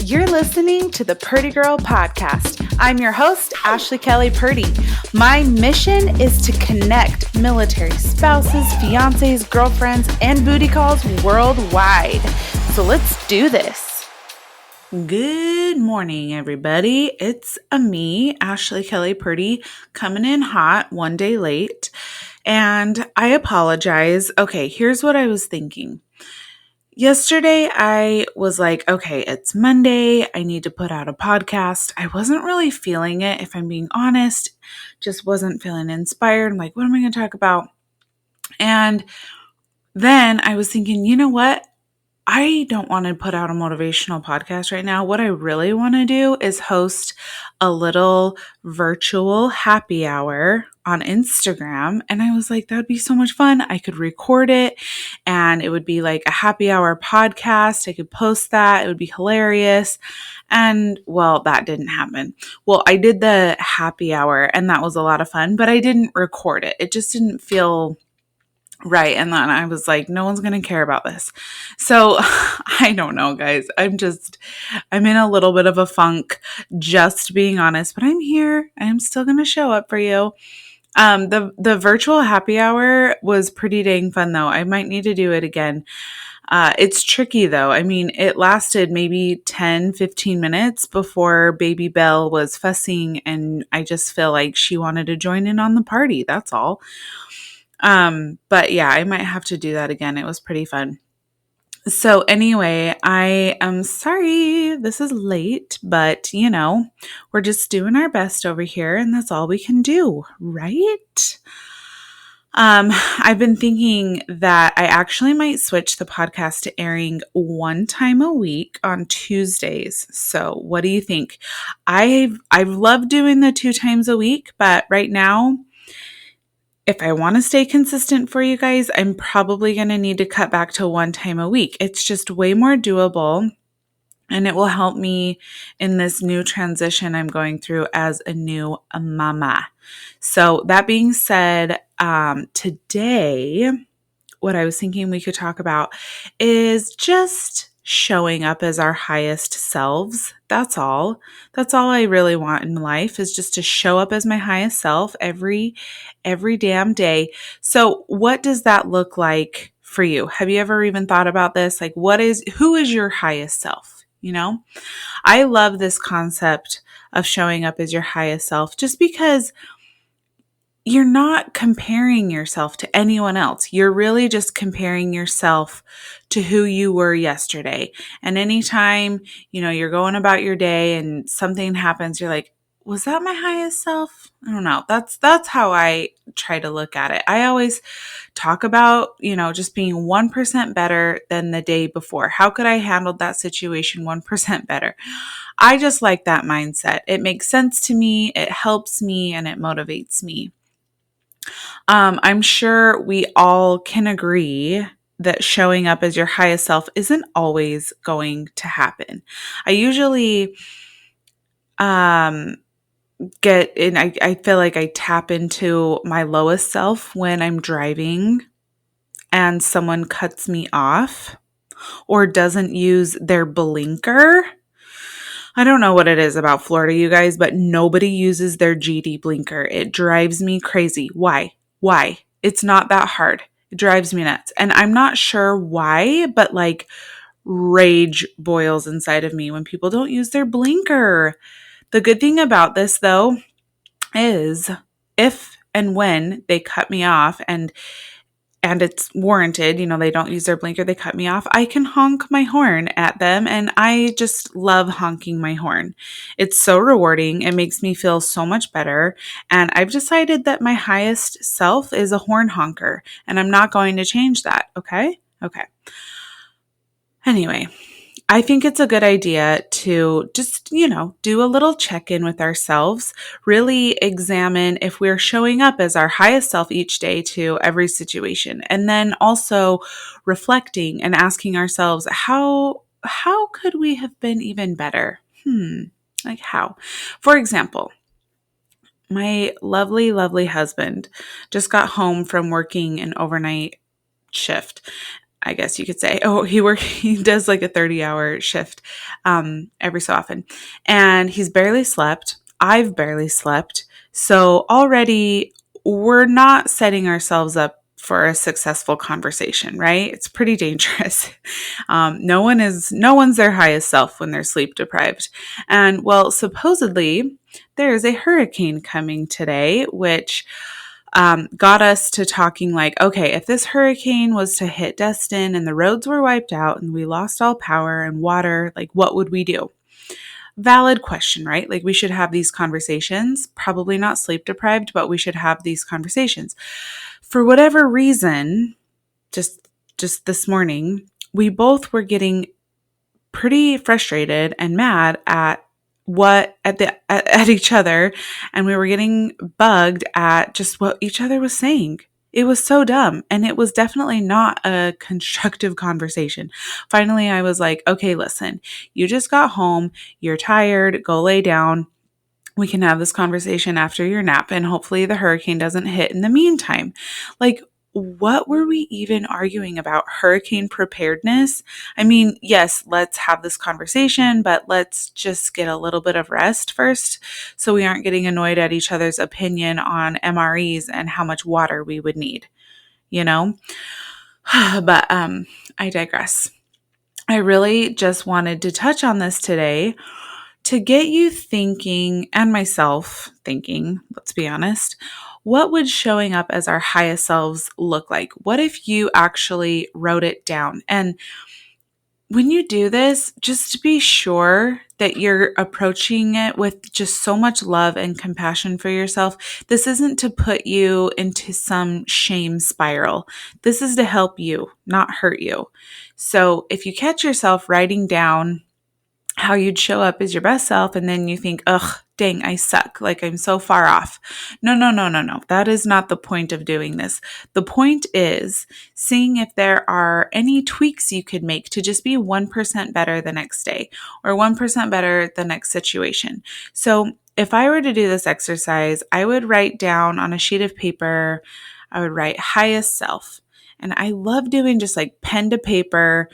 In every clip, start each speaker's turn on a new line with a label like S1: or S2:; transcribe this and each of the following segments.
S1: You're listening to the Purdy Girl Podcast. I'm your host, Ashley Kelly Purdy. My mission is to connect military spouses, fiancés, girlfriends, and booty calls worldwide. So let's do this. Good morning, everybody. It's me, Ashley Kelly Purdy, coming in hot, one day late. And I apologize. Okay, here's what I was thinking. Yesterday, I was like, okay, it's Monday. I need to put out a podcast. I wasn't really feeling it, if I'm being honest. Just wasn't feeling inspired. I'm like, what am I going to talk about? And then I was thinking, you know what? I don't want to put out a motivational podcast right now. What I really want to do is host a little virtual happy hour on Instagram. And I was like, that would be so much fun. I could record it and it would be like a happy hour podcast. I could post that. It would be hilarious. And well, that didn't happen. Well, I did the happy hour and that was a lot of fun, but I didn't record it. It just didn't feel right. And then I was like, no one's going to care about this. So I don't know, guys. I'm in a little bit of a funk, just being honest, but I'm here. I'm still going to show up for you. The virtual happy hour was pretty dang fun though. I might need to do it again. It's tricky though. I mean, it lasted maybe 10, 15 minutes before baby Belle was fussing and I just feel like she wanted to join in on the party. That's all. But yeah, I might have to do that again. It was pretty fun. So anyway, I am sorry this is late, but we're just doing our best over here and that's all we can do, right? I've been thinking that I actually might switch the podcast to airing one time a week on Tuesdays. So what do you think? I've loved doing the 2 times a week, but right now, if I want to stay consistent for you guys, I'm probably going to need to cut back to 1 time a week. It's just way more doable and it will help me in this new transition I'm going through as a new mama. So that being said, today, what I was thinking we could talk about is just showing up as our highest selves. That's all. That's all I really want in life is just to show up as my highest self every damn day. So what does that look like for you? Have you ever even thought about this? Like who is your highest self? I love this concept of showing up as your highest self just because you're not comparing yourself to anyone else. You're really just comparing yourself to who you were yesterday. And anytime, you're going about your day and something happens, you're like, was that my highest self? I don't know. That's how I try to look at it. I always talk about, just being 1% better than the day before. How could I handle that situation 1% better? I just like that mindset. It makes sense to me. It helps me and it motivates me. I'm sure we all can agree that showing up as your highest self isn't always going to happen. I usually get in, I feel like I tap into my lowest self when I'm driving and someone cuts me off or doesn't use their blinker. I don't know what it is about Florida, you guys, but nobody uses their GD blinker. It drives me crazy. Why? It's not that hard. It drives me nuts. And I'm not sure why, but like rage boils inside of me when people don't use their blinker. The good thing about this though is if and when they cut me off and it's warranted, they don't use their blinker, they cut me off, I can honk my horn at them and I just love honking my horn. It's so rewarding. It makes me feel so much better. And I've decided that my highest self is a horn honker and I'm not going to change that. Okay. Anyway, I think it's a good idea to just, do a little check-in with ourselves, really examine if we're showing up as our highest self each day to every situation. And then also reflecting and asking ourselves, how could we have been even better? Like how? For example, my lovely, lovely husband just got home from working an overnight shift. I guess you could say. Oh, he does like a 30-hour shift every so often. And he's barely slept. I've barely slept. So already we're not setting ourselves up for a successful conversation, right? It's pretty dangerous. No one's their highest self when they're sleep deprived. And well, supposedly there is a hurricane coming today, which got us to talking like, okay, if this hurricane was to hit Destin and the roads were wiped out and we lost all power and water, like what would we do? Valid question, right? Like we should have these conversations, probably not sleep deprived, but we should have these conversations. For whatever reason, just this morning, we both were getting pretty frustrated and mad at each other, and we were getting bugged at just what each other was saying. It was so dumb, and it was definitely not a constructive conversation. Finally, I was like, okay, listen, you just got home, you're tired, go lay down. We can have this conversation after your nap, and hopefully the hurricane doesn't hit in the meantime. Like, what were we even arguing about? Hurricane preparedness? I mean, yes, let's have this conversation, but let's just get a little bit of rest first so we aren't getting annoyed at each other's opinion on MREs and how much water we would need, you know? But I digress. I really just wanted to touch on this today to get you thinking, and myself thinking, let's be honest, what would showing up as our highest selves look like? What if you actually wrote it down? And when you do this, just to be sure that you're approaching it with just so much love and compassion for yourself. This isn't to put you into some shame spiral. This is to help you, not hurt you. So if you catch yourself writing down how you'd show up as your best self, and then you think, ugh, dang, I suck. Like I'm so far off. No. That is not the point of doing this. The point is seeing if there are any tweaks you could make to just be 1% better the next day or 1% better the next situation. So if I were to do this exercise, I would write down on a sheet of paper, I would write highest self. And I love doing just like pen to paper.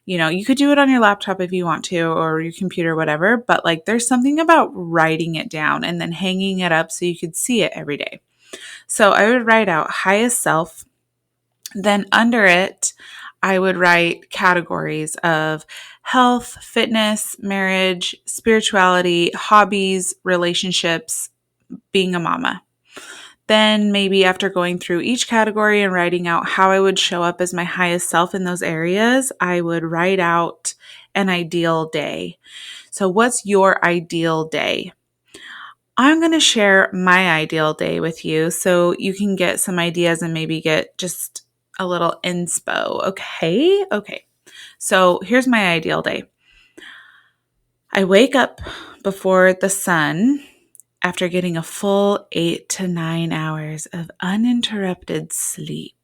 S1: You know, you could do it on your laptop if you want to, or your computer, whatever, but like there's something about writing it down and then hanging it up so you could see it every day. So I would write out highest self. Then under it, I would write categories of health, fitness, marriage, spirituality, hobbies, relationships, being a mama. Then maybe after going through each category and writing out how I would show up as my highest self in those areas, I would write out an ideal day. So what's your ideal day? I'm going to share my ideal day with you so you can get some ideas and maybe get just a little inspo. Okay. So here's my ideal day. I wake up before the sun after getting a full 8 to 9 hours of uninterrupted sleep.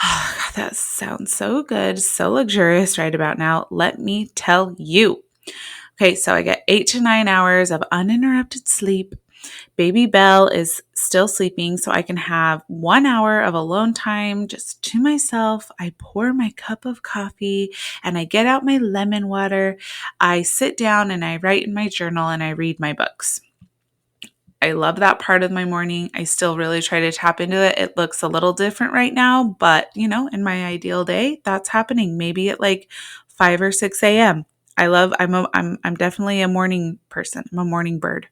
S1: Oh, God, that sounds so good, so luxurious right about now. Let me tell you. Okay, so I get 8 to 9 hours of uninterrupted sleep. Baby Belle is still sleeping, so I can have 1 hour of alone time just to myself. I pour my cup of coffee and I get out my lemon water. I sit down and I write in my journal and I read my books. I love that part of my morning. I still really try to tap into it. It looks a little different right now, but you know, in my ideal day, that's happening. Maybe at like 5 or 6 a.m. I'm definitely a morning person. I'm a morning bird.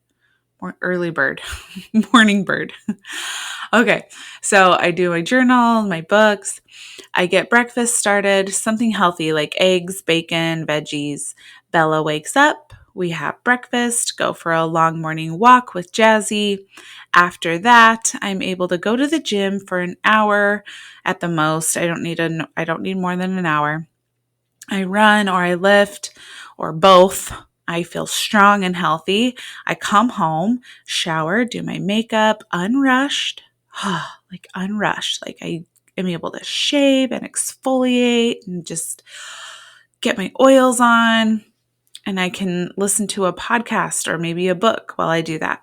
S1: Early bird, morning bird. Okay, so I do my journal, my books. I get breakfast started, something healthy like eggs, bacon, veggies. Bella wakes up. We have breakfast, go for a long morning walk with Jazzy. After that, I'm able to go to the gym for an hour at the most. I don't need more than an hour. I run or I lift or both. I feel strong and healthy. I come home, shower, do my makeup, unrushed, like I am able to shave and exfoliate and just get my oils on. and I can listen to a podcast or maybe a book while I do that.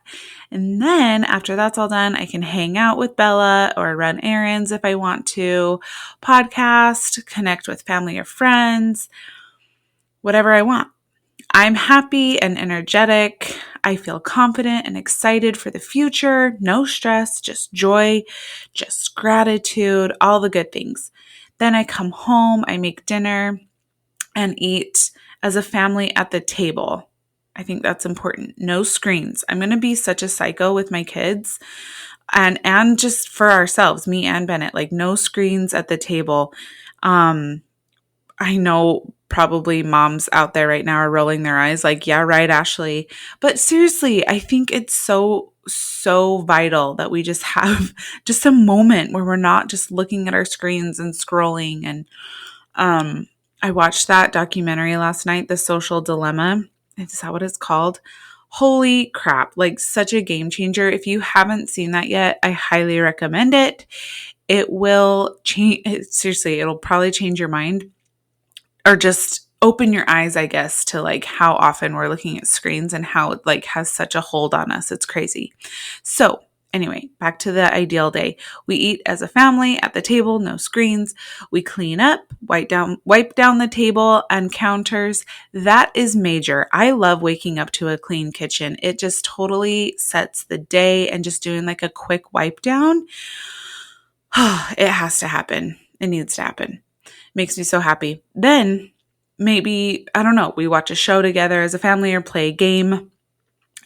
S1: And then after that's all done, I can hang out with Bella or run errands if I want to, podcast, connect with family or friends, whatever I want. I'm happy and energetic. I feel confident and excited for the future. No stress, just joy, just gratitude, all the good things. Then I come home, I make dinner and eat as a family at the table. I think that's important. No screens. I'm going to be such a psycho with my kids and just for ourselves, me and Bennett, like no screens at the table. I know probably moms out there right now are rolling their eyes like, yeah, right, Ashley. But seriously, I think it's so vital that we just have just a moment where we're not just looking at our screens and scrolling. And I watched that documentary last night, The Social Dilemma. Is that what it's called? Holy crap, like such a game changer. If you haven't seen that yet, I highly recommend it. It will change, seriously, it'll probably change your mind or just open your eyes, I guess, to like how often we're looking at screens and how it like has such a hold on us. It's crazy. So anyway, back to the ideal day. We eat as a family at the table, no screens. We clean up, wipe down the table and counters. That is major. I love waking up to a clean kitchen. It just totally sets the day, and just doing like a quick wipe down. It has to happen. It needs to happen. Makes me so happy. Then maybe, I don't know, we watch a show together as a family or play a game,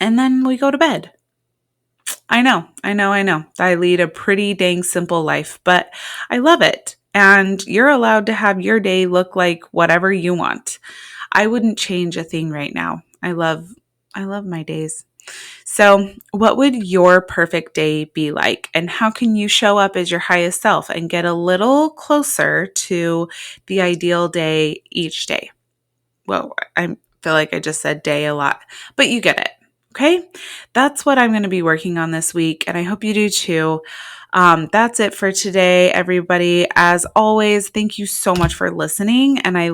S1: and then we go to bed. I know. I lead a pretty dang simple life, but I love it. And you're allowed to have your day look like whatever you want. I wouldn't change a thing right now. I love my days. So what would your perfect day be like? And how can you show up as your highest self and get a little closer to the ideal day each day? Well, I feel like I just said day a lot, but you get it. Okay, that's what I'm going to be working on this week, and I hope you do too. That's it for today, everybody. As always, thank you so much for listening, and I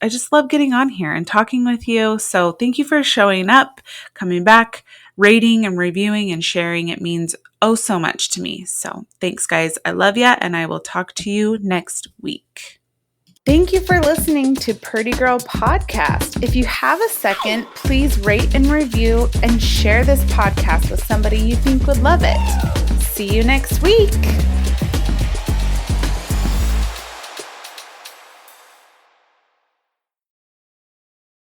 S1: just love getting on here and talking with you. So thank you for showing up, coming back, rating and reviewing and sharing. It means oh so much to me. So thanks, guys. I love you, and I will talk to you next week. Thank you for listening to Purdy Girl Podcast. If you have a second, please rate and review and share this podcast with somebody you think would love it. See you next week.